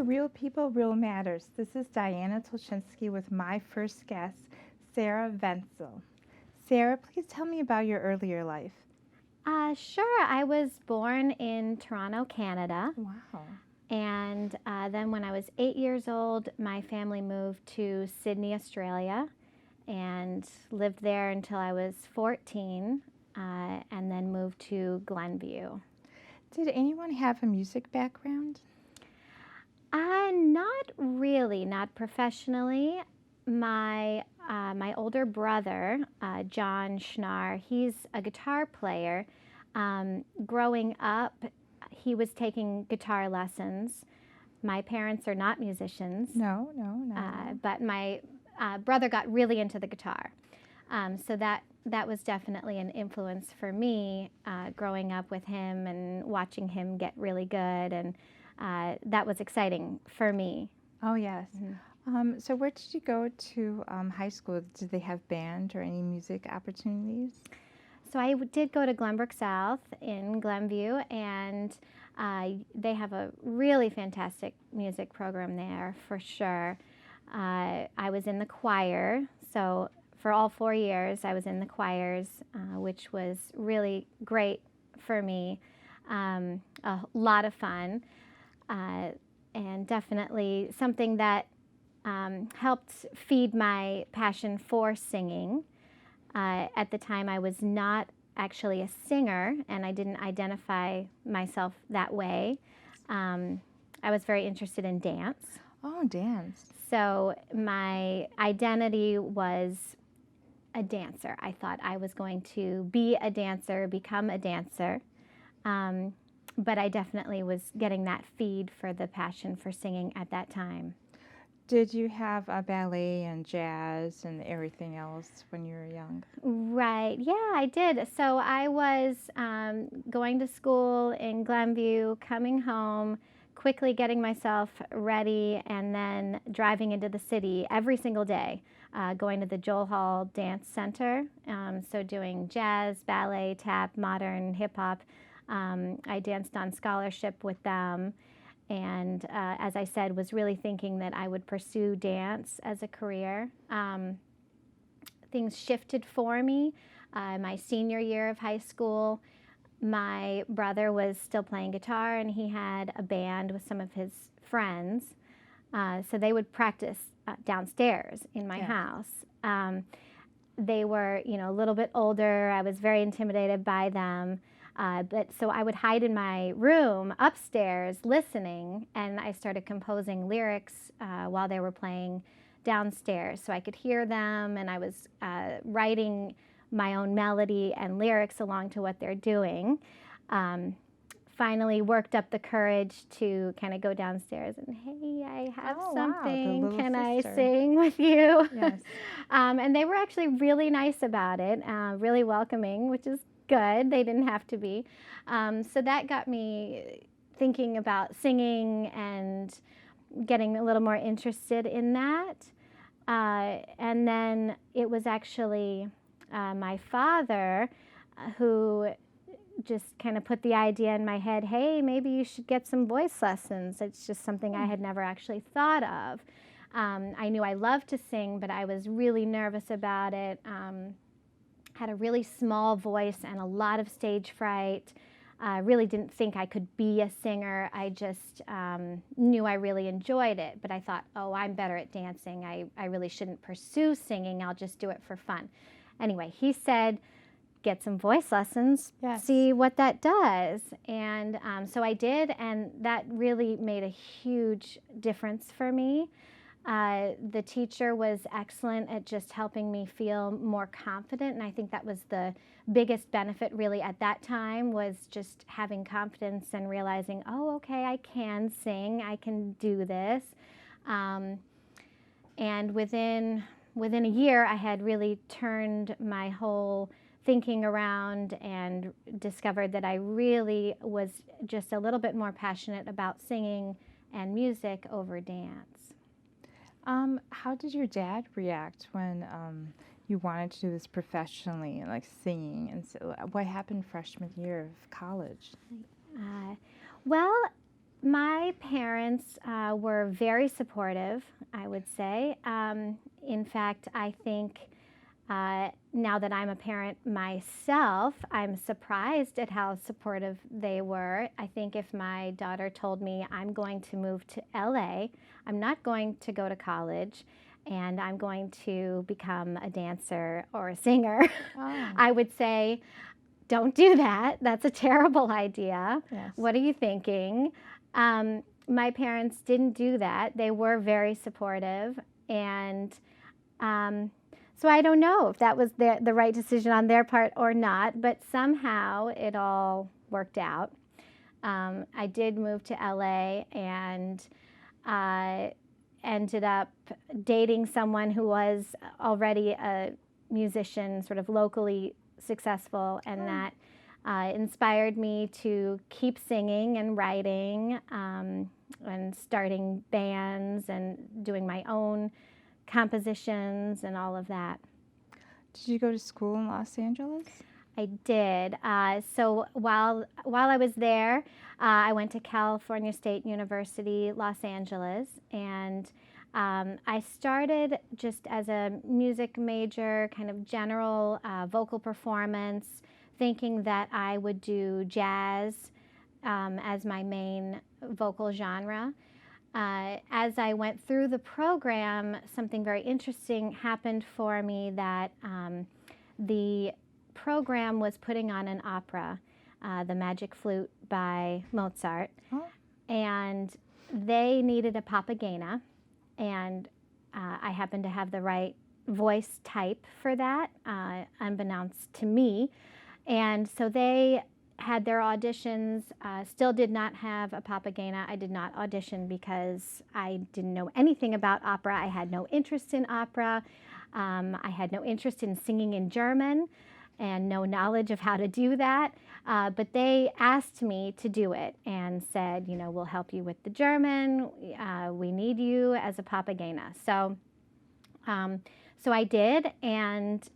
Real People, Real Matters. This is Diana Tulchinsky with my first guest, Sara Vencill. Sara, please tell me about your earlier life. Sure. I was born in Toronto, Canada. Wow. And then when I was 8 years old, my family moved to Sydney, Australia, and lived there until I was 14, and then moved to Glenview. Did anyone have a music background? Not really, not professionally. My older brother, John Schnarr, he's a guitar player. Growing up, he was taking guitar lessons. My parents are not musicians. No. But my brother got really into the guitar. So that was definitely an influence for me, growing up with him and watching him get really good, and that was exciting for me. Oh, yes. So where did you go to high school? Did they have band or any music opportunities? So I did go to Glenbrook South in Glenview, and they have a really fantastic music program there, for sure. I was in the choir, so for all 4 years I was in the choirs, which was really great for me, a lot of fun, and definitely something that helped feed my passion for singing. At the time, I was not actually a singer, and I didn't identify myself that way. I was very interested in dance. Oh, dance. So my identity was a dancer. I thought I was going to be a dancer, become a dancer. But I definitely was getting that feed for the passion for singing at that time. Did you have a ballet and jazz and everything else when you were young? Right. Yeah, I did. So I was going to school in Glenview, coming home, quickly getting myself ready, and then driving into the city every single day, going to the Joel Hall Dance Center. So doing jazz, ballet, tap, modern, hip hop. I danced on scholarship with them. And as I said, was really thinking that I would pursue dance as a career. Things shifted for me. My senior year of high school, my brother was still playing guitar, and he had a band with some of his friends. So they would practice downstairs in my house. They were, a little bit older. I was very intimidated by them. But so I would hide in my room upstairs listening, and I started composing lyrics while they were playing downstairs, so I could hear them, and I was writing my own melody and lyrics along to what they're doing. Finally worked up the courage to kind of go downstairs and, hey, I have something. Wow, Can sister. I sing with you? Yes. And they were actually really nice about it, really welcoming, which is good. They didn't have to be. So that got me thinking about singing and getting a little more interested in that. And then it was actually my father who just kind of put the idea in my head, hey, maybe you should get some voice lessons. It's just something I had never actually thought of. I knew I loved to sing, but I was really nervous about it. Had a really small voice and a lot of stage fright. Really didn't think I could be a singer. I just knew I really enjoyed it, but I thought, oh, I'm better at dancing. I really shouldn't pursue singing. I'll just do it for fun. Anyway, he said, get some voice lessons, see what that does. And so I did, and that really made a huge difference for me. The teacher was excellent at just helping me feel more confident, and I think that was the biggest benefit really at that time, was just having confidence and realizing, oh, okay, I can sing, I can do this. And within a year, I had really turned my whole thinking around and discovered that I really was just a little bit more passionate about singing and music over dance. How did your dad react when you wanted to do this professionally, like singing? And so, what happened freshman year of college? Well, My parents were very supportive, I would say. In fact, I think now that I'm a parent myself, I'm surprised at how supportive they were. I think if my daughter told me I'm going to move to LA, I'm not going to go to college, and I'm going to become a dancer or a singer, Oh, I would say, don't do that. That's a terrible idea. yes. What are you thinking? My parents didn't do that. They were very supportive. And so I don't know if that was the right decision on their part or not, but somehow it all worked out. I did move to LA and ended up dating someone who was already a musician, sort of locally successful, and that inspired me to keep singing and writing and starting bands and doing my own compositions and all of that. Did you go to school in Los Angeles? I did. So while I was there, I went to California State University, Los Angeles, and I started just as a music major, kind of general vocal performance, thinking that I would do jazz as my main vocal genre. As I went through the program, something very interesting happened for me that the program was putting on an opera, The Magic Flute by Mozart, and they needed a papagena, and I happened to have the right voice type for that, unbeknownst to me, and so they had their auditions, still did not have a papagena. I did not audition because I didn't know anything about opera. I had no interest in opera. I had no interest in singing in German and no knowledge of how to do that. But they asked me to do it and said, you know, we'll help you with the German. We need you as a papagena. So I did, and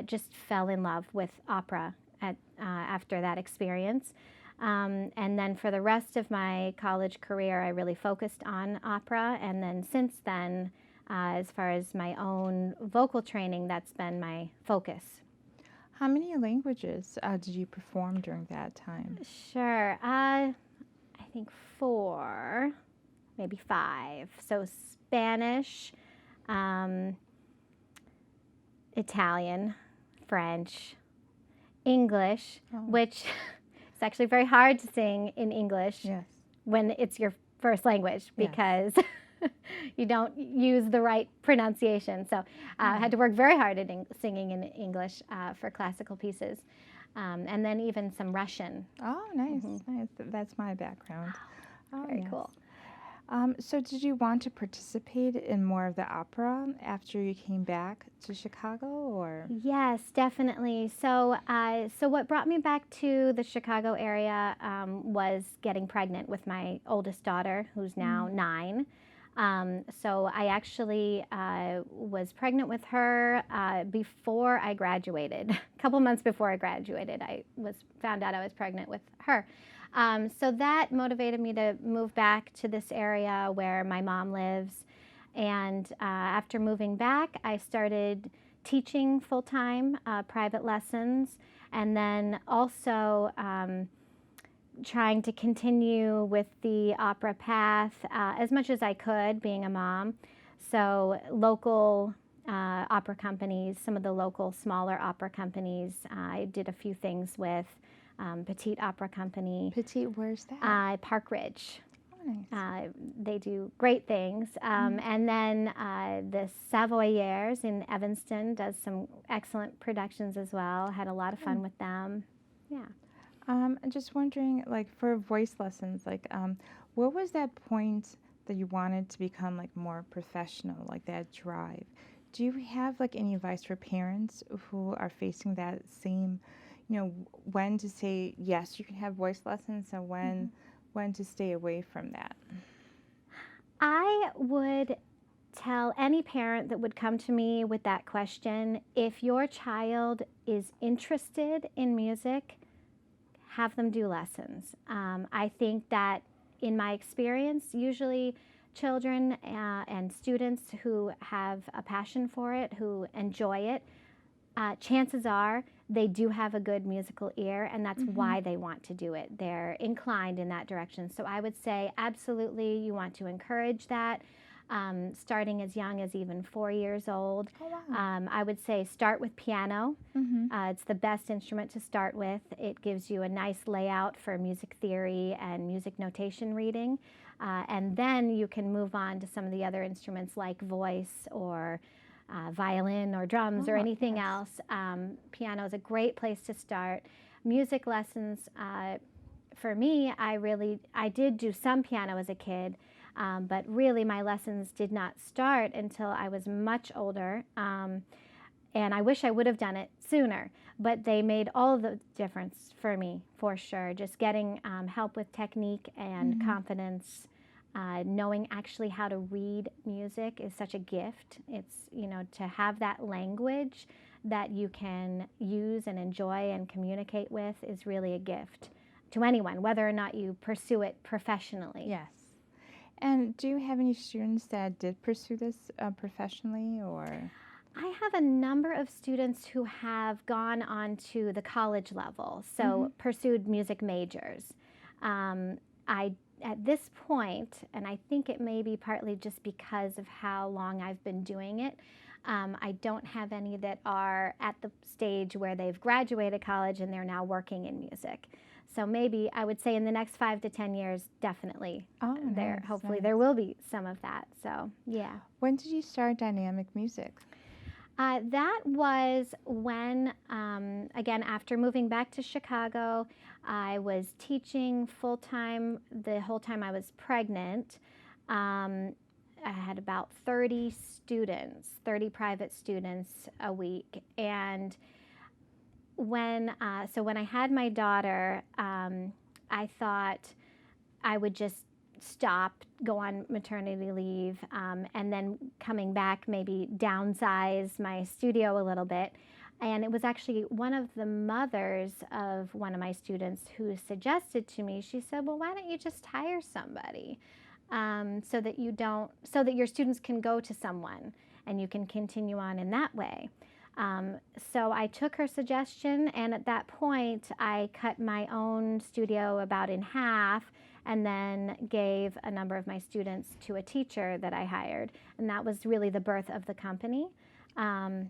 just fell in love with opera after that experience. And then for the rest of my college career, I really focused on opera. And then since then, as far as my own vocal training, that's been my focus. How many languages did you perform during that time? Sure. I think 4, maybe 5. So Spanish, Italian, French, English, which is actually very hard to sing in English when it's your first language because you don't use the right pronunciation. So I had to work very hard at singing in English for classical pieces. And then even some Russian. Oh, nice, nice. That's my background. Very cool. So did you want to participate in more of the opera after you came back to Chicago, or? Yes, definitely. So what brought me back to the Chicago area was getting pregnant with my oldest daughter, who's now 9. So I actually was pregnant with her before I graduated. A couple months before I graduated, I found out I was pregnant with her. So that motivated me to move back to this area where my mom lives. And after moving back, I started teaching full-time private lessons, and then also trying to continue with the opera path as much as I could, being a mom. So local opera companies, some of the local smaller opera companies, I did a few things with. Petite Opera Company. Petite, where's that? Park Ridge. Oh, nice. They do great things. And then the Savoyers in Evanston does some excellent productions as well. Had a lot of fun with them. Yeah. I'm just wondering, like, for voice lessons, like, what was that point that you wanted to become, like, more professional, like that drive? Do you have, like, any advice for parents who are facing that same, you know, when to say, yes, you can have voice lessons, and when to stay away from that? I would tell any parent that would come to me with that question, if your child is interested in music, have them do lessons. I think that in my experience, usually children and students who have a passion for it, who enjoy it, chances are they do have a good musical ear, and that's why they want to do it. They're inclined in that direction. So I would say absolutely you want to encourage that, starting as young as even 4 years old. Oh, wow. I would say start with piano. It's the best instrument to start with. It gives you a nice layout for music theory and music notation reading. And then you can move on to some of the other instruments like voice or violin or drums or anything else. Piano is a great place to start. Music lessons, for me, I did do some piano as a kid, but really my lessons did not start until I was much older. And I wish I would have done it sooner, but they made all the difference for me, for sure. Just getting help with technique and confidence. Knowing actually how to read music is such a gift. It's, to have that language that you can use and enjoy and communicate with is really a gift to anyone, whether or not you pursue it professionally. Yes. And do you have any students that did pursue this professionally, or? I have a number of students who have gone on to the college level, so pursued music majors. At this point, and I think it may be partly just because of how long I've been doing it, I don't have any that are at the stage where they've graduated college and they're now working in music. So maybe I would say in the next 5 to 10 years, definitely. Hopefully there will be some of that. So yeah. When did you start dynamic music? That was when, again, after moving back to Chicago, I was teaching full-time the whole time I was pregnant. I had about 30 students, 30 private students a week. And when I had my daughter, I thought I would just stop, go on maternity leave, and then coming back maybe downsize my studio a little bit. And it was actually one of the mothers of one of my students who suggested to me, she said, well, why don't you just hire somebody so that your students can go to someone and you can continue on in that way. So I took her suggestion, and at that point I cut my own studio about in half and then gave a number of my students to a teacher that I hired. And that was really the birth of the company.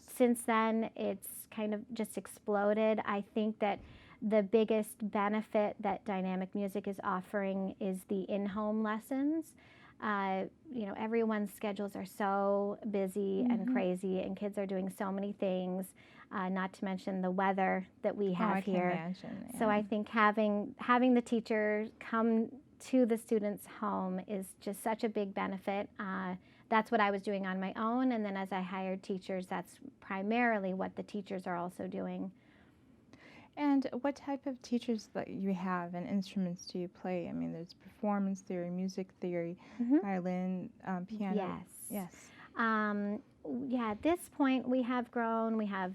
Since then, it's kind of just exploded. I think that the biggest benefit that dynamic music is offering is the in-home lessons. Everyone's schedules are so busy and crazy, and kids are doing so many things, not to mention the weather that we have here. I can imagine, yeah. So I think having the teacher come to the student's home is just such a big benefit. That's what I was doing on my own, and then as I hired teachers, that's primarily what the teachers are also doing. And what type of teachers that you have and instruments do you play? I mean, there's performance theory, music theory, violin, piano. Yes. At this point we have grown. We have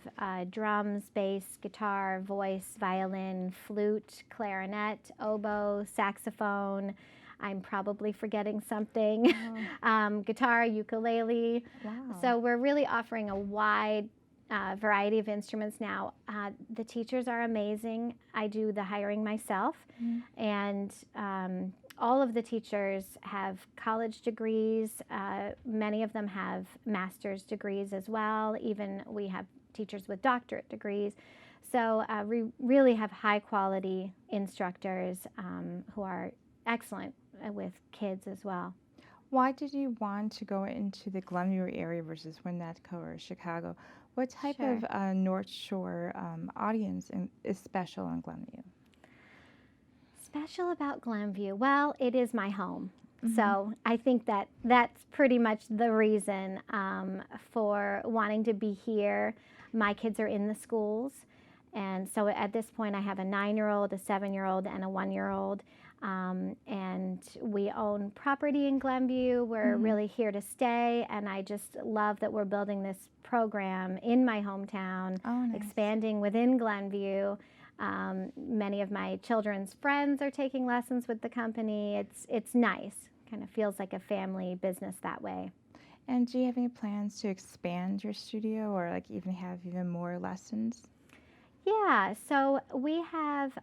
drums, bass, guitar, voice, violin, flute, clarinet, oboe, saxophone. I'm probably forgetting something. Guitar, ukulele. Wow. So we're really offering a wide variety of instruments now. The teachers are amazing. I do the hiring myself, and all of the teachers have college degrees. Many of them have master's degrees as well. Even we have teachers with doctorate degrees. So we really have high quality instructors who are excellent with kids as well. Why did you want to go into the Glenview area versus Winnetka or Chicago? What type of North Shore audience is special in Glenview? Special about Glenview? Well, it is my home. So I think that that's pretty much the reason for wanting to be here. My kids are in the schools. And so at this point I have a 9-year-old, a 7-year-old, and a 1-year-old. And we own property in Glenview. We're really here to stay, and I just love that we're building this program in my hometown, expanding within Glenview. Many of my children's friends are taking lessons with the company. It's nice. Kind of feels like a family business that way. And do you have any plans to expand your studio or like even have even more lessons? Yeah, so we have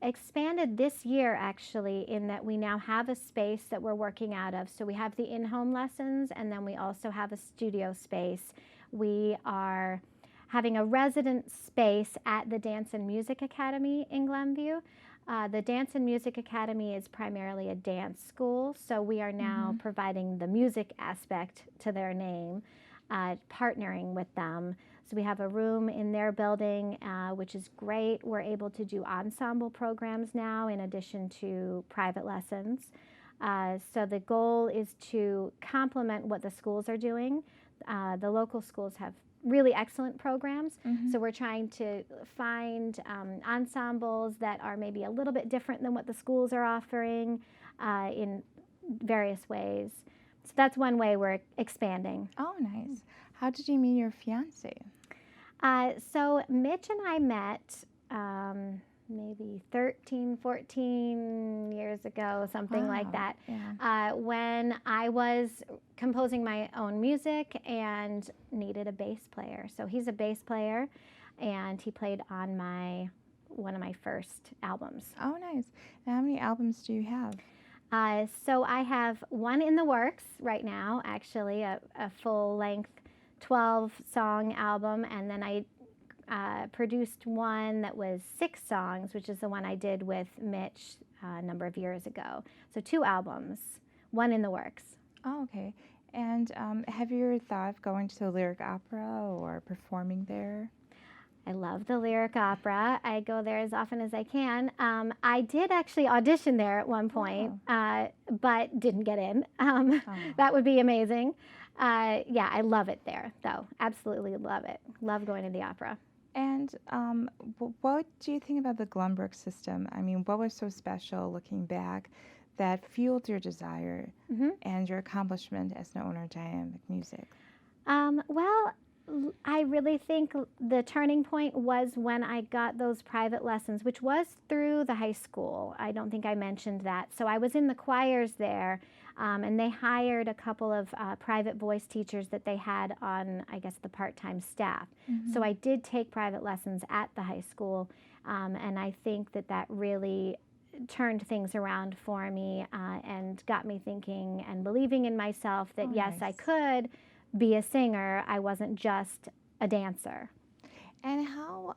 expanded this year actually, in that we now have a space that we're working out of. So we have the in-home lessons, and then we also have a studio space. We are having a resident space at the Dance and Music Academy in Glenview. The Dance and Music Academy is primarily a dance school, so we are now providing the music aspect to their name, partnering with them. So we have a room in their building, which is great. We're able to do ensemble programs now in addition to private lessons. So the goal is to complement what the schools are doing. The local schools have really excellent programs. So we're trying to find ensembles that are maybe a little bit different than what the schools are offering in various ways. So that's one way we're expanding. Oh, nice. How did you meet your fiance? So Mitch and I met maybe 13, 14 years ago, something like that, when I was composing my own music and needed a bass player. So he's a bass player, and he played on one of my first albums. Oh, nice. And how many albums do you have? So I have one in the works right now, actually, a full-length 12-song album, and then I produced one that was 6 songs, which is the one I did with Mitch a number of years ago. So 2 albums, one in the works. Oh, okay. And have you ever thought of going to the lyric opera or performing there? I love the lyric opera. I go there as often as I can. I did actually audition there at one point, but didn't get in. That would be amazing. Yeah, I love it there, though. Absolutely love it. Love going to the opera. And what do you think about the Glenbrook system? I mean, what was so special looking back that fueled your desire and your accomplishment as an owner of dynamic music? Well, I really think the turning point was when I got those private lessons, which was through the high school. I don't think I mentioned that. So I was in the choirs there, and they hired a couple of private voice teachers that they had on, I guess, the part-time staff. So I did take private lessons at the high school, and I think that really turned things around for me and got me thinking and believing in myself that, yes, I could be a singer. I wasn't just a dancer. And how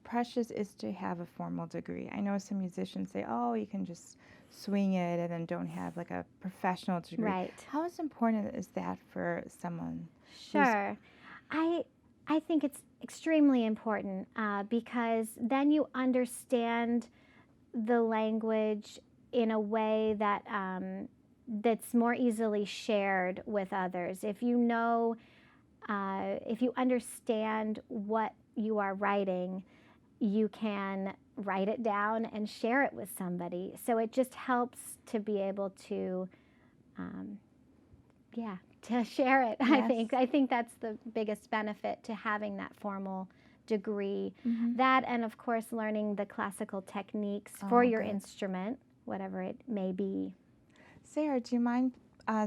precious is to have a formal degree? I know some musicians say, oh, you can just swing it and then don't have like a professional degree. Right. How important is that for someone? Sure. I think it's extremely important because then you understand the language in a way that that's more easily shared with others. If you know, if you understand what you are writing, you can write it down and share it with somebody. So it just helps to be able to, to share it. Yes. I think that's the biggest benefit to having that formal degree. That, and of course learning the classical techniques for your instrument, whatever it may be. Sara, do you mind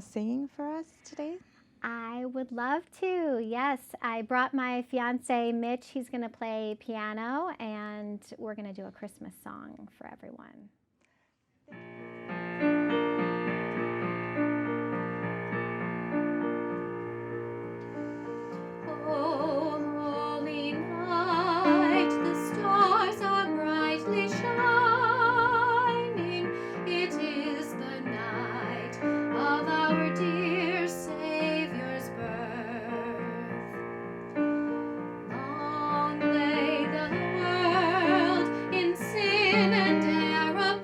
singing for us today? I would love to, yes. I brought my fiance, Mitch. He's going to play piano, and we're going to do a Christmas song for everyone. Oh, holy night, the stars are brightly shining. It is the night of our dear Savior's birth. Long lay the world in sin and error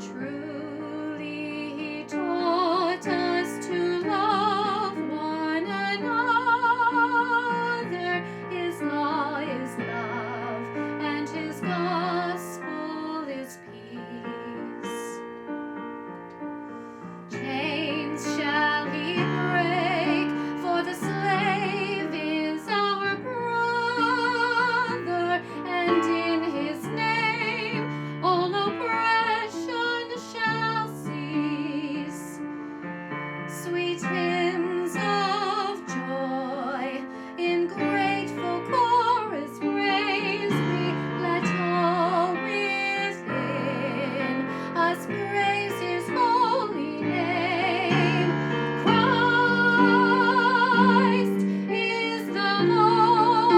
Truly he taught us to love one another. His law is love, and his gospel is peace. Chains shall he break, for the slave is our brother, and in his name all oppression shall cease. Sweet hymns of joy in grateful chorus raise we, let all within us praise his holy name. Christ is the Lord.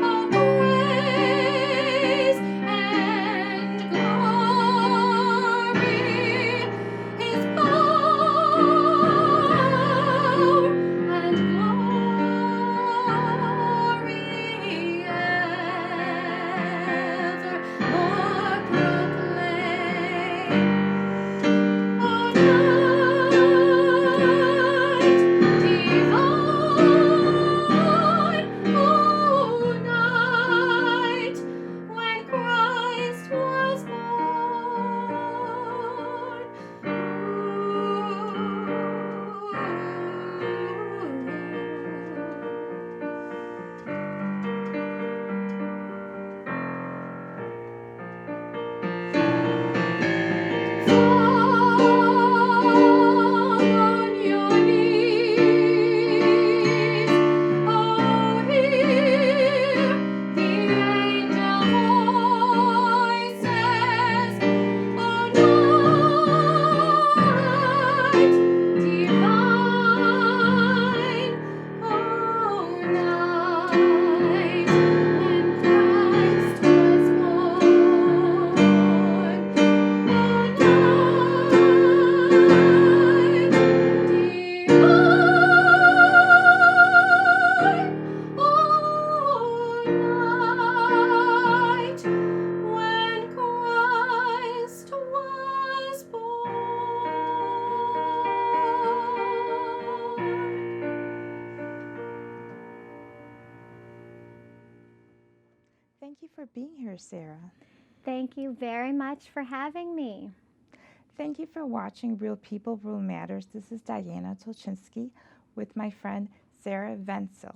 Oh, praise and glory, his power and glory evermore proclaim. O night divine, O night when Christ was born. Fall on your knees, oh, hear the angel voices. O night divine, O night when Christ was born. Thank you for being here, Sara. Thank you very much for having me. Thank you for watching Real People, Real Matters. This is Diana Tulchinsky with my friend Sara Vencill.